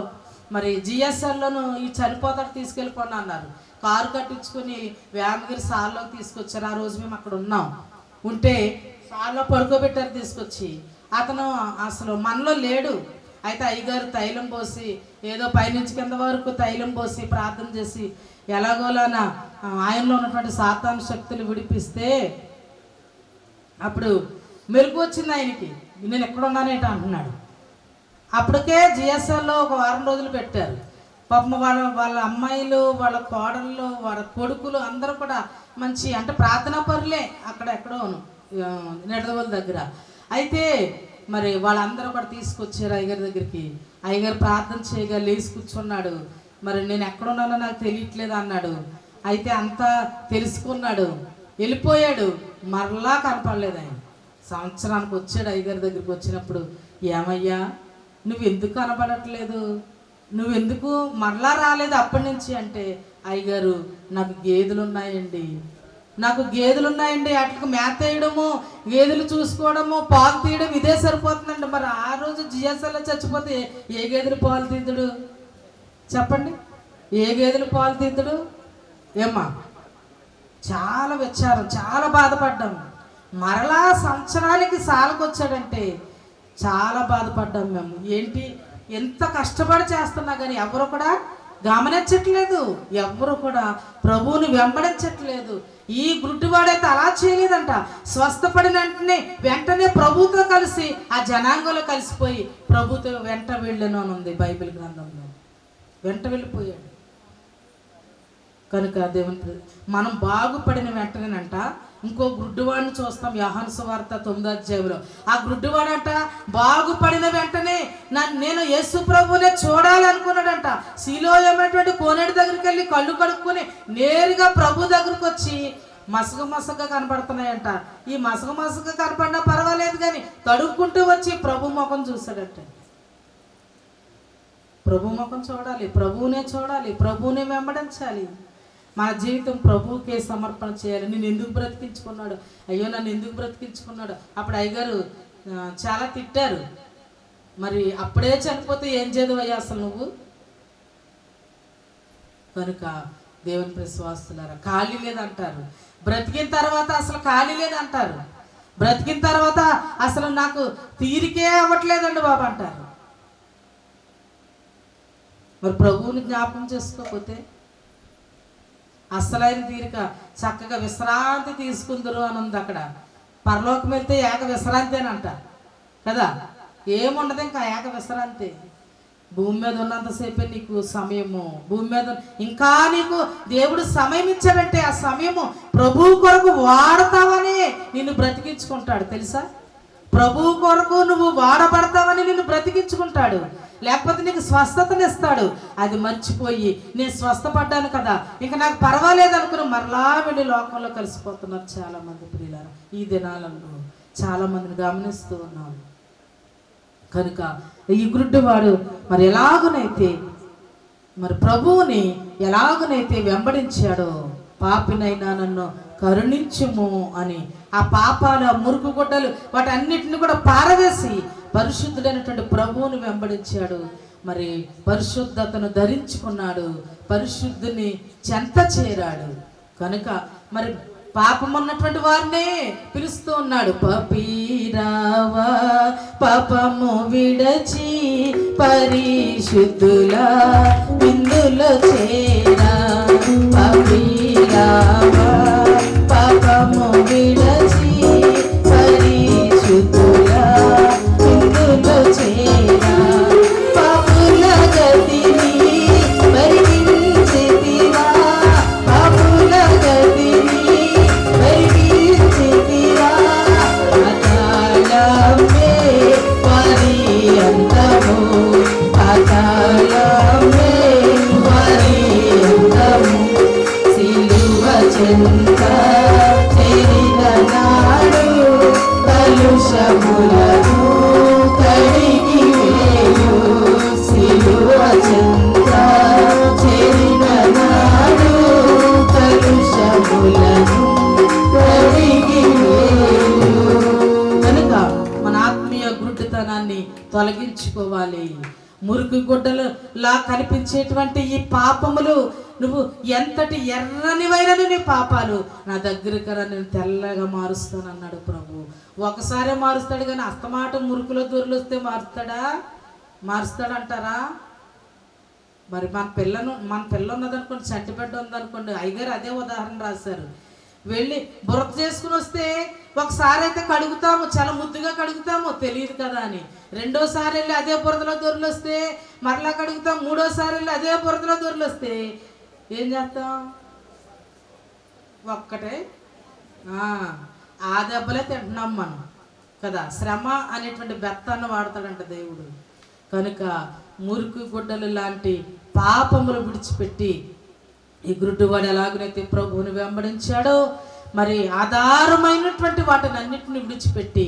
S3: మరి జిఎస్ఎల్లోను ఈ చనిపోతాడు తీసుకెళ్ళిపోండి అన్నారు. కారు కట్టించుకొని వేమగిరి సాల్లోకి తీసుకొచ్చారు. ఆ రోజు మేము అక్కడ ఉంటే సాల్లో పడుకోబెట్టారు తీసుకొచ్చి. అతను అసలు మనలో లేడు. అయితే అయ్యగారు తైలం పోసి ఏదో పైనుంచి కింద వరకు తైలం పోసి ప్రార్థన చేసి ఎలాగోలాన ఆయనలో ఉన్నటువంటి సాతాను శక్తులు విడిపిస్తే అప్పుడు మెరుగు వచ్చింది ఆయనకి. నేను ఎక్కడున్నానేట అంటున్నాడు. అప్పటికే జిఎస్ఎల్లో ఒక వారం రోజులు పెట్టారు. పాపం వాళ్ళ అమ్మాయిలు, వాళ్ళ కోడళ్ళు, వాళ్ళ కొడుకులు అందరూ కూడా మంచి అంటే ప్రార్థనా పరులే అక్కడ ఎక్కడోను నిడదవోలు దగ్గర. అయితే మరి వాళ్ళందరూ కూడా తీసుకొచ్చారు అయ్యగారి దగ్గరికి. అయ్యగారు ప్రార్థన చేయగా లేచి కూర్చున్నాడు. మరి నేను ఎక్కడున్నానో నాకు తెలియట్లేదు అన్నాడు. అయితే అంతా తెలుసుకున్నాడు, వెళ్ళిపోయాడు. మరలా కనపడలేదు ఆయన. సంవత్సరానికి వచ్చాడు అయ్యగారి దగ్గరికి. వచ్చినప్పుడు, ఏమయ్యా నువ్వు ఎందుకు కనపడట్లేదు, నువ్వెందుకు మరలా రాలేదు అప్పటి నుంచి అంటే, అయ్యగారు నాకు గేదెలు ఉన్నాయండి, వాటికి మేత వేయడము, గేదెలు చూసుకోవడము, పాలు తీయడం ఇదే సరిపోతుందండి. మరి ఆ రోజు జిఎస్ఎల్లో చచ్చిపోతే ఏ గేదెలు పాలు తీద్దుడు చెప్పండి? ఏ గేదెలు పాలు తీద్దుడు? ఏమ్మా, చాలా విచారం, చాలా బాధపడ్డాము. మరలా సంవత్సరానికి సాలకొచ్చాడంటే చాలా బాధపడ్డాము మేము. ఏంటి ఎంత కష్టపడి చేస్తున్నా కానీ ఎవరు కూడా గమనించట్లేదు, ఎవరు కూడా ప్రభువుని వెంబడించట్లేదు. ఈ గుడ్డివాడైతే అలా చేయలేదంట. స్వస్థపడిన వెంటనే ప్రభుతో కలిసి ఆ జనాంగంలో కలిసిపోయి ప్రభుతో వెంట వెళ్ళను అని ఉంది బైబిల్ గ్రంథంలో. వెంట వెళ్ళిపోయాడు. కనుక దేవుని మనం బాగుపడిన వెంటనేనంట ఇంకో గుడ్డివాడిని చూస్తాం. యోహాను సువార్త 9వ అధ్యాయంలో ఆ గుడ్డివాడంట బాగుపడిన వెంటనే నేను యేసు ప్రభువునే చూడాలనుకున్నాడంట. శిలోయమైనటువంటి కోనేటి దగ్గరికి వెళ్ళి కళ్ళు కడుక్కొని నేరుగా ప్రభు దగ్గరకు వచ్చి మసగగా కనపడుతున్నాయంట. ఈ మసగగా కనపడినా పర్వాలేదు కానీ తడుక్కుంటూ వచ్చి ప్రభు ముఖం చూశాడట. ప్రభు ముఖం చూడాలి, ప్రభువునే చూడాలి, ప్రభువునే వెంబడించాలి. మన జీవితం ప్రభువుకే సమర్పణ చేయాలి. నేను ఎందుకు బ్రతికించుకున్నాడు, అయ్యో నన్ను ఎందుకు బ్రతికించుకున్నాడు. అప్పుడు అయ్యగారు చాలా తిట్టారు. మరి అప్పుడే చనిపోతే ఏం చేదువయ్యా అసలు నువ్వు. కనుక దేవుని విశ్వాసులారా, ఖాళీ లేదంటారు. బ్రతికిన తర్వాత అసలు ఖాళీ లేదంటారు. బ్రతికిన తర్వాత అసలు నాకు తీరికే అవ్వట్లేదండి బాబు అంటారు. మరి ప్రభువుని జ్ఞాపకం చేసుకోకపోతే అసలైన తీరిక చక్కగా విశ్రాంతి తీసుకుందరు అని ఉంది. అక్కడ పరలోకం వెళ్తే ఏక విశ్రాంతి అని అంట కదా, ఏముండదు ఇంకా ఏక విశ్రాంతి. భూమి మీద ఉన్నంతసేపే నీకు సమయము. భూమి మీద ఇంకా నీకు దేవుడు సమయం ఇచ్చాడంటే ఆ సమయము ప్రభువు కొరకు వాడతావని నిన్ను బ్రతికించుకుంటాడు తెలుసా. ప్రభువు కొరకు నువ్వు వాడబడతావని నిన్ను బ్రతికించుకుంటాడు. లేకపోతే నీకు స్వస్థతనిస్తాడు. అది మర్చిపోయి నేను స్వస్థపడ్డాను కదా ఇంకా నాకు పర్వాలేదు అనుకుని మరలా వెళ్ళి లోకంలో కలిసిపోతున్నారు చాలామంది ప్రియులారా. ఈ దినాలలో చాలామందిని గమనిస్తూ ఉన్నాను. కనుక ఈ గుడ్డివాడు మరి ఎలాగునైతే మరి ప్రభువుని ఎలాగునైతే వెంబడించాడో, పాపినైనా నన్ను కరుణించుము అని ఆ పాపాలు, ఆ మురుకు గుడ్డలు వాటన్నిటిని కూడా పారవేసి పరిశుద్ధుడైనటువంటి ప్రభువుని వెంబడించాడు. మరి పరిశుద్ధతను ధరించుకున్నాడు, పరిశుద్ధుని చెంత చేరాడు. కనుక మరి పాపం ఉన్నటువంటి వారినే పిలుస్తూ ఉన్నాడు. పపీరావా పాపము విడచి పరిశుద్ధుల విందులో చేరా. పపీరావా పాపము విడచి పరిశుద్ధుల విందులో చేరా. పాపుల గతిని పరిగించితివా, పాపుల గతిని పరిగించితివా. పాతాళమే వారి అంతము, పాతాళమే వారి అంతము. సిలువ చెంత చేరిన నాడు కలుషములను కడిగి వేయు. సిలువ చెంత చేరిన నాడు కలుషములను కడిగి వేయు. కనుక మన ఆత్మీయ గుడ్డితనాన్ని తొలగించుకోవాలి. మురికి గుడ్డలులా కనిపించేటువంటి ఈ పాపములు నువ్వు ఎంతటి ఎర్రనివైనను నీ పాపాలు నా దగ్గరికి రా, నేను తెల్లగా మారుస్తాను అన్నాడు ప్రభు. ఒకసారే మారుస్తాడు కానీ అస్తమాట మురుకులో దూరలు వస్తే మారుస్తాడంటారా? మరి మన పిల్ల ఉన్నదనుకోండి, చంటిబిడ్డ ఉందనుకోండి, అయ్యగారు అదే ఉదాహరణ రాశారు. వెళ్ళి బురక చేసుకుని వస్తే ఒకసారి అయితే కడుగుతాము, చాలా ముద్దుగా కడుగుతాము, తెలియదు కదా అని. రెండోసారి వెళ్ళి అదే బురదలో దొరలు వస్తే మరలా కడుగుతాం. మూడోసారి వెళ్ళి అదే బురదలో దొరలు వస్తే ఏం చేస్తాం? ఒక్కటే ఆ దెబ్బలే తింటున్నాం మనం కదా. శ్రమ అనేటువంటి బెత్తాన్ని వాడతాడంట దేవుడు. కనుక మురికి గుడ్డలు లాంటి పాపములు విడిచిపెట్టి ఈ గుడ్డివాడు ఎలాగనైతే ప్రభువుని వెంబడించాడో మరి ఆధారమైనటువంటి వాటిని అన్నిటిని విడిచిపెట్టి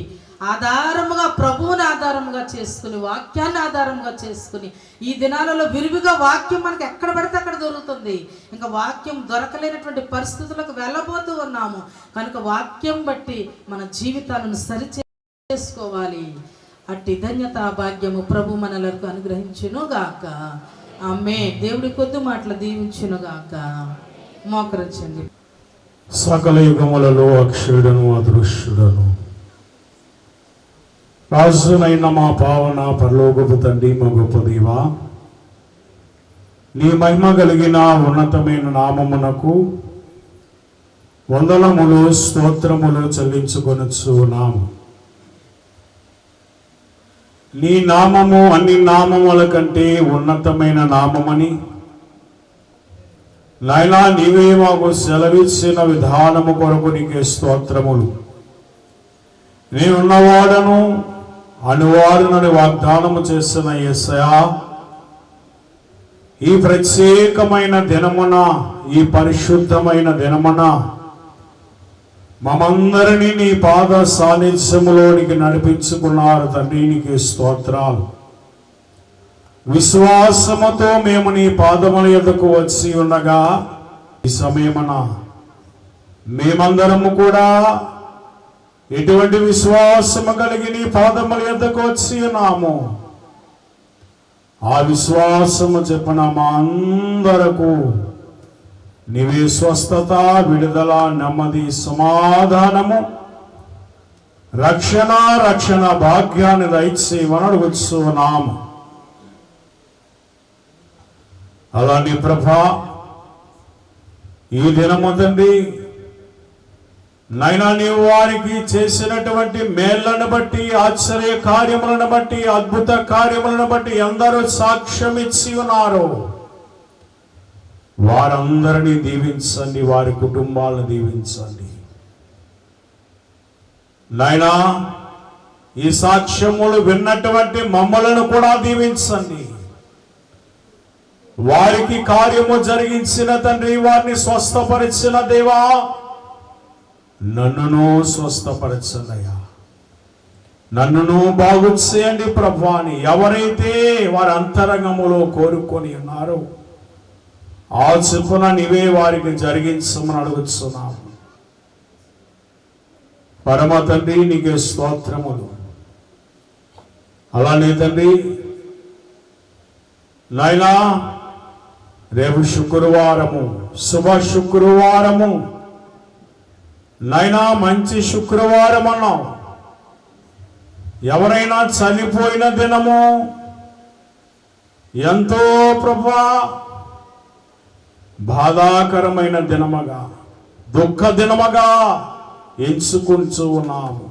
S3: ఆధారముగా ప్రభువుని ఆధారముగా చేసుకుని, వాక్యాన్ని ఆధారముగా చేసుకుని, ఈ దినాలలో విరివిగా వాక్యం మనకు ఎక్కడ పడితే అక్కడ దొరుకుతుంది. ఇంకా వాక్యం దొరకలేనటువంటి పరిస్థితులకు వెళ్ళబోతూ ఉన్నాము. కనుక వాక్యం బట్టి మన జీవితాలను సరిచేసుకోవాలి. అట్టి ధన్యత భాగ్యము ప్రభు మనలకు అనుగ్రహించును గాక. ఆమేన్. దేవుడి కొద్ది మాటలు దీవించును గాక. మోకరించండి.
S2: సకల యుగములలో అక్షయుడను అదృశ్యుడను రాజునైన మా పావన పరలోకపు తండ్రి, మా గొప్ప దేవా, నీ మహిమ కలిగిన ఉన్నతమైన నామమునకు వందనములు స్తోత్రములు చెల్లించుకొనుచున్నాము. నీ నామము అన్ని నామముల కంటే ఉన్నతమైన నామమని నాయనా నీవే మాకు సెలవిచ్చిన విధానము కొరకు నీకే స్తోత్రములు. నేనున్నవాడను అనువాడునని వాగ్దానము చేసిన యేసయ్యా, ఈ ప్రత్యేకమైన దినమున, ఈ పరిశుద్ధమైన దినమున మమ్మందరినీ నీ పాద సాన్నిధ్యములోనికి నడిపించుకున్నారు తండ్రి, నీకే స్తోత్రాలు. విశ్వాసముతో మేము నీ పాదముల యొద్దకు వచ్చి ఉండగా ఈ సమయమున మేమందరము కూడా ఎటువంటి విశ్వాసము కలిగి నీ పాదముల యొద్దకు వచ్చి ఉన్నాము, ఆ విశ్వాసము చెప్పిన మా అందరకు నీవే స్వస్థత, విడుదల, నెమ్మది, సమాధానము, రక్షణ భాగ్యాన్ని దయచేయమని అడుగుచున్నాము. అలాంటి ప్రభా, ఈ దినము తండ్రి నైనా నీవు వారికి చేసినటువంటి మేళ్లను బట్టి, ఆశ్చర్య కార్యములను బట్టి, అద్భుత కార్యములను బట్టి ఎందరో సాక్ష్యం ఇచ్చి ఉన్నారు. వారందరినీ దీవించండి, వారి కుటుంబాలను దీవించండి నాయనా. ఈ సాక్ష్యములు విన్నటువంటి మమ్మలను కూడా దీవించండి. వారికి కార్యము జరిగించిన తండ్రి, వారిని స్వస్థపరిచిన దేవా, నన్నును స్వస్థపరచనయ్యా, నన్నును బాగు చేయండి ప్రభువా అని ఎవరైతే వారి అంతరంగములో కోరుకొని ఉన్నారో ఆ చెప్పున నీవే వారికి జరిగించమని అడుగుతున్నాము. పరమ తండ్రి నీకే స్తోత్రములు. అలానే తండ్రి నాయనా, రేపు శుక్రవారము, శుభ శుక్రవారము నైనా, మంచి శుక్రవారం అన్నాం. ఎవరైనా చనిపోయిన దినము ఎంతో ప్రభా బాధాకరమైన దినముగా, దుఃఖ దినముగా ఎంచుకుంటూ ఉన్నాము.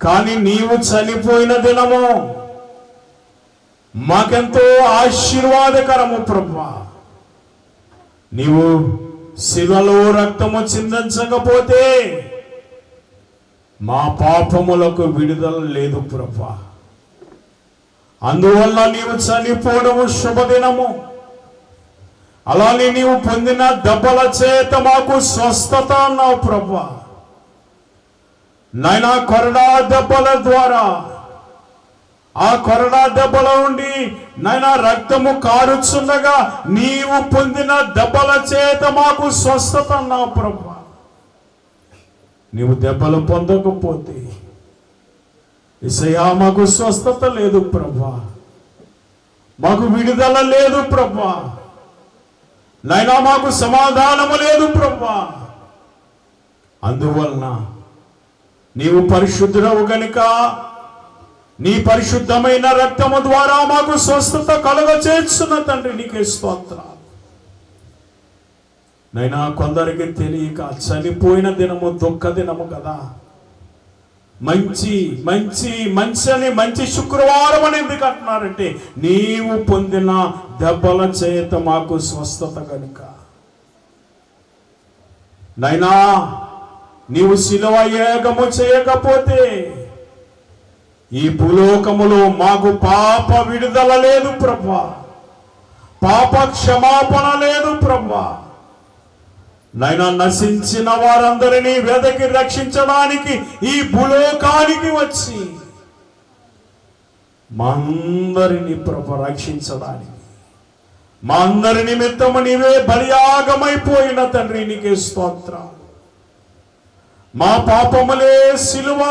S2: కానీ నీవు చనిపోయిన దినము మాకెంతో ఆశీర్వాదకరము ప్రభా. నీవు శిలలో రక్తము చిందించకపోతే మా పాపములకు విడుదల లేదు ప్రభా. అందువల్ల నీవు చనిపోవడము శుభదినము. అలానే నీవు పొందిన దెబ్బల చేత మాకు స్వస్థత అన్నావు ప్రభా. నాయనా, కొరడా దెబ్బల ద్వారా, ఆ కొరడా దెబ్బల నుండి నాయనా రక్తము కారుచుండగా నీవు పొందిన దెబ్బల చేత మాకు స్వస్థత అన్నావు ప్రభా. నీవు దెబ్బలు పొందకపోతే యేసయ్యా మాకు స్వస్థత లేదు ప్రభా, మాకు విడుదల లేదు ప్రభా, నైనా మాకు సమాధానము లేదు ప్రభా. అందువలన నీవు పరిశుద్ధుడవు గనుక నీ పరిశుద్ధమైన రక్తము ద్వారా మాకు స్వస్థత కలుగచేస్తున్న తండ్రి నీకే స్తోత్రాలు. నైనా కొందరికి తెలియక చనిపోయిన దినము దుఃఖ దినము కదా, మంచి మంచి మంచి అని మంచి శుక్రవారం అని ఎందుకు అంటున్నారంటే నీవు పొందిన దెబ్బల చేత మాకు స్వస్థత కనుక. నైనా నీవు శిలువ యాగము చేయకపోతే ఈ భూలోకములో మాకు పాప విడుదల లేదు ప్రభా, పాప క్షమాపణ లేదు ప్రభా. నైనా నశించిన వారందరినీ వెదకి రక్షించడానికి ఈ భూలోకానికి వచ్చి మా అందరినీ ప్రభు రక్షించడానికి, మా అందరి నిమిత్తము నీవే బలియాగమైపోయిన తండ్రి నీకే స్తోత్రాలు. మా పాపములే సిలువ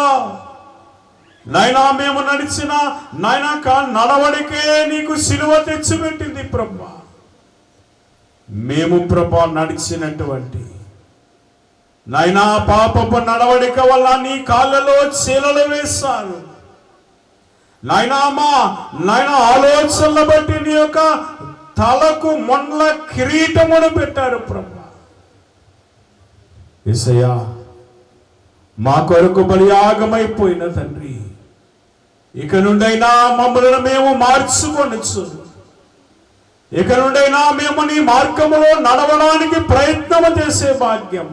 S2: నాయనా, మేము నడిచిన నాయనా నడవడికే నీకు సిలువ తెచ్చిపెట్టింది ప్రభా. మేము ప్రభా నడిచినటువంటి నాయనా పాపపు నడవడిక వల్ల నీ కాళ్ళలో చీలలు వేశారు నాయనా. మా నాయనా ఆలోచనలు బట్టి నీ యొక్క తలకు మొండ్ల కిరీటమును పెట్టారు ప్రభా. యేసయ్యా, మా కొరకు బలియాగమైపోయిన తండ్రి, ఇక నుండైనా మమ్మల్ని మేము మార్చుకొనొచ్చు. ఇక నుండైనా మేము నీ మార్గములో నడవడానికి ప్రయత్నం చేసే భాగ్యం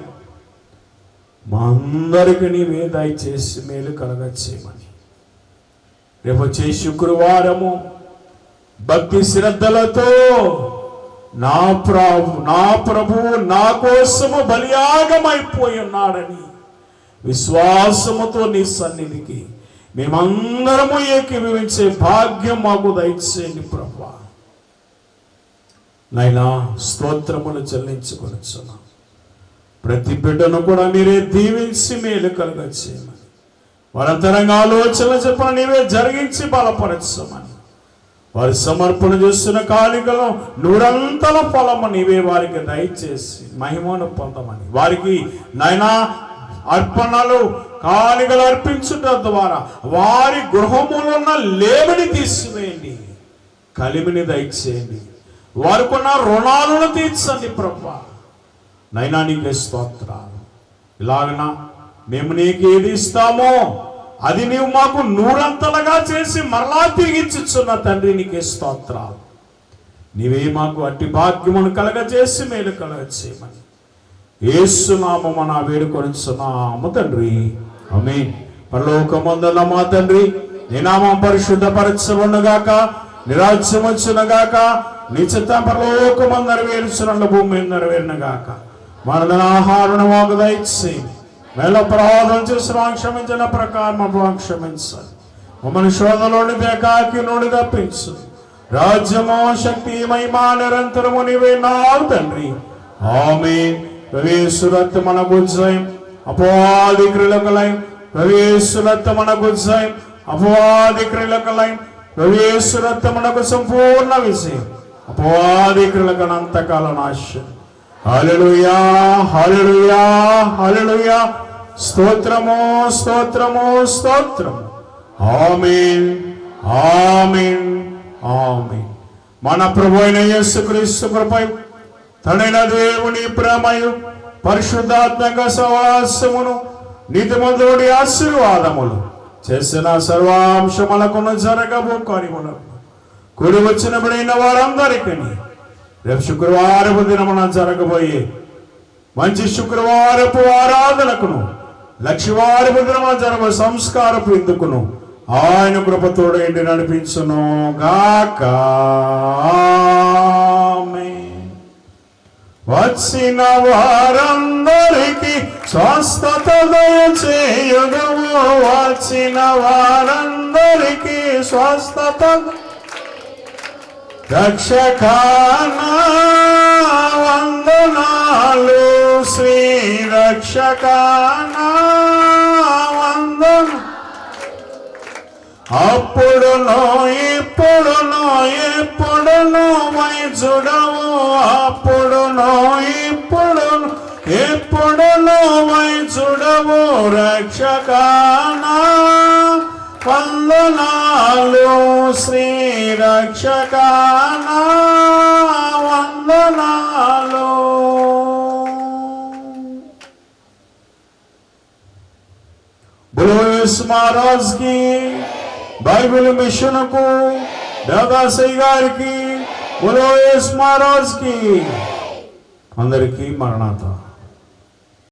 S2: మా అందరికి నీవే దయచేసి మేలు కలగచ్చేయమని. రేపు వచ్చే శుక్రవారము భక్తి శ్రద్ధలతో నా ప్రభు నా కోసము బలియాగమైపోయి ఉన్నాడని విశ్వాసముతో నీ సన్నిధికి మేమందరము ఏకీభవించే భాగ్యం మాకు దయచేయండి ప్రభువా. నైనా స్తోత్రములు చెల్లించుకొనుచున్నాం. ప్రతి బిడ్డను కూడా మీరే దీవించి మేలు కలుగచేయమని, వారంతరంగా ఆలోచన చెప్పని నీవే జరిగించి బలపరచమని, వారి సమర్పణ చేస్తున్న కాలికలో 100 ఫలము నీవే వారికి దయచేసి మహిమను పొందమని, వారికి నాయనా అర్పణలు కాలికలు అర్పించుట ద్వారా వారి గృహములో ఉన్న లేమిని తీసివేయండి, కలిమిని దయచేయండి, వారికున్న రుణాలను తీర్చండి ప్రభువా. నైనా నీకే స్తోత్రాలు. ఇలాగన మేము నీకు ఏది ఇస్తామో అది నీవు మాకు 100 చేసి మరలా తిరిగిచ్చుచున్న తండ్రి నీకే స్తోత్రాలు. నీవే మాకు అట్టి భాగ్యమును కలగజేసి మేలు కలగచేయమని యేసు నామమున వేడుకొనుచున్నాము తండ్రి, ఆమేన్. పరలోకమందున్న మా తండ్రి, నీ నామం పరిశుద్ధపరచబడునుగాక, నీ రాజ్యం వచ్చునుగాక, నీ చిత్తం పరలోకమందు నెరవేరుచున్నట్లు భూమి మీద నెరవేరునుగాక. మన ఆహారం మాకు దయచేయి, మేలో అపరాధం చేసిన క్షమించిన ప్రకారం క్షమించాలి, మమ్మల్ని శోధలోని బేకాకి నుండి తప్పించు. రాజ్యమో శక్తి మహిమ నిరంతరము నీవే నావు తండ్రి, ఆమేన్. ప్రవేశురత్ మన గుజ్జయం అపవాది క్రియలకలయం, ప్రవేశురత్ మన గుజ్జయం అపవాది క్రియలకలయం, ప్రవేశురత్ మనకు సంపూర్ణ విజయం, అపవాది క్రియలకు అంతకాల నాశనం. హల్లెలూయా, హల్లెలూయా, హల్లెలూయా. స్తోత్రము, స్తోత్రము, స్తోత్రము. ఆమేన్, ఆమేన్, ఆమేన్. మన ప్రభు అయిన యేసుక్రీస్తు కృపయు తండ్రైన దేవుని ప్రేమయు పరిశుద్ధాత్మక సహవాసమును నీతిమంతుడి ఆశీర్వాదములు చేసిన సర్వాంశములకును జరగబో కార్యములకు కూడి వచ్చినబడిన వారందరికీ రేపు శుక్రవారపు దినమున జరగబోయే మంచి శుక్రవారపు ఆరాధనకును లక్షవారపు దినమున జరగబోయే సంస్కారపు ఇందుకును ఆయన కృపతోడు ఎండి నడిపించును గాక. వచ్చిన వారందరికీ స్వస్థత దయచేయుదువు, వచ్చిన వారందరికీ స్వస్థత రక్షకానా వందనాలు, శ్రీ రక్షకానా వందనాలు. అప్పుడునో ఇప్పుడునో ఎప్పుడునో వైద్యుడవు, అప్పుడునో ఇప్పుడును ఎప్పుడునో వైద్యుడవు, రక్షకానా వందనాలు, శ్రీ రక్షకానా వందనాలు. बोलो యేసు మహారాజ్ కి, బైబిల్ మిషన్ కు, దాదాసాయి గారికి, बोलो యేసు మహారాజ్ కి. అందరికీ మరణాత.